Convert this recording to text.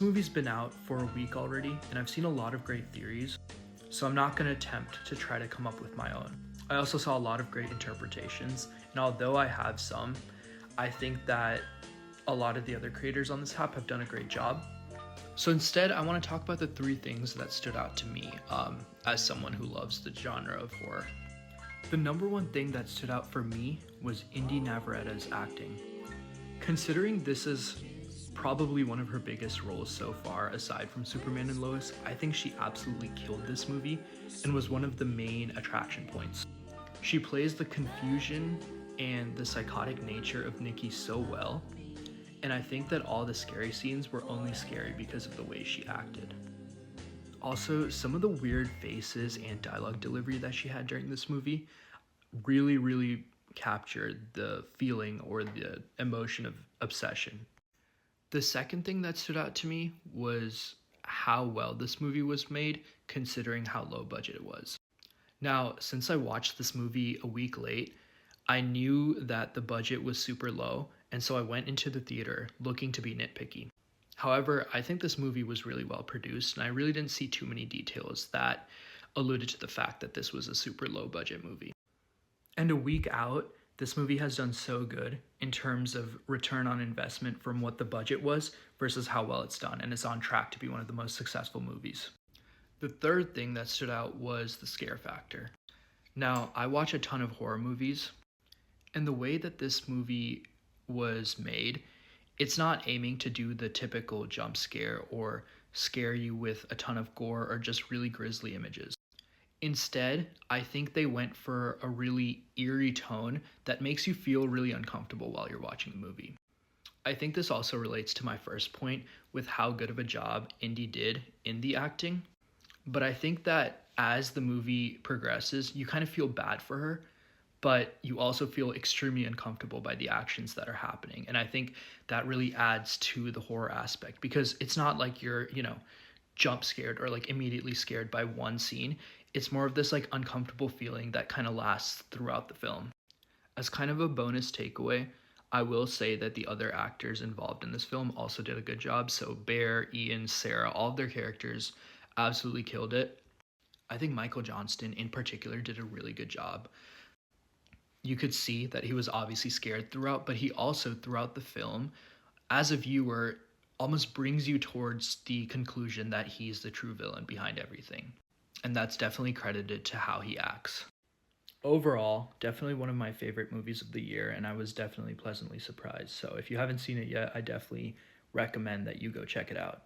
The movie's been out for a week already, and I've seen a lot of great theories, so I'm not going to attempt to try to come up with my own. I also saw a lot of great interpretations, and although I have some, I think that a lot of the other creators on this app have done a great job. So instead, I want to talk about the three things that stood out to me as someone who loves the genre of horror. The number one thing that stood out for me was Indy Navarreta's acting. Considering this is probably one of her biggest roles so far, aside from Superman and Lois, I think she absolutely killed this movie and was one of the main attraction points. She plays the confusion and the psychotic nature of Nikki so well, and I think that all the scary scenes were only scary because of the way she acted. Also, some of the weird faces and dialogue delivery that she had during this movie really captured the feeling or the emotion of obsession. The second thing that stood out to me was how well this movie was made, considering how low budget it was. Now, since I watched this movie a week late, I knew that the budget was super low, and so I went into the theater looking to be nitpicky. However, I think this movie was really well produced, and I really didn't see too many details that alluded to the fact that this was a super low budget movie. And a week out, this movie has done so good in terms of return on investment from what the budget was versus how well it's done, and it's on track to be one of the most successful movies. The third thing that stood out was the scare factor. Now, I watch a ton of horror movies, and the way that this movie was made, it's not aiming to do the typical jump scare or scare you with a ton of gore or just really grisly images. Instead, I think they went for a really eerie tone that makes you feel really uncomfortable while you're watching the movie. I think this also relates to my first point with how good of a job Indy did in the acting. But I think that as the movie progresses, you kind of feel bad for her, but you also feel extremely uncomfortable by the actions that are happening. And I think that really adds to the horror aspect because it's not like you're jump scared or like immediately scared by one scene. It's more of this like uncomfortable feeling that kind of lasts throughout the film. As kind of a bonus takeaway, I will say that the other actors involved in this film also did a good job. So Bear, Ian, Sarah, all of their characters absolutely killed it. I think Michael Johnston in particular did a really good job. You could see that he was obviously scared throughout, but he also throughout the film, as a viewer, almost brings you towards the conclusion that he's the true villain behind everything. And that's definitely credited to how he acts. Overall, definitely one of my favorite movies of the year, and I was definitely pleasantly surprised. So if you haven't seen it yet, I definitely recommend that you go check it out.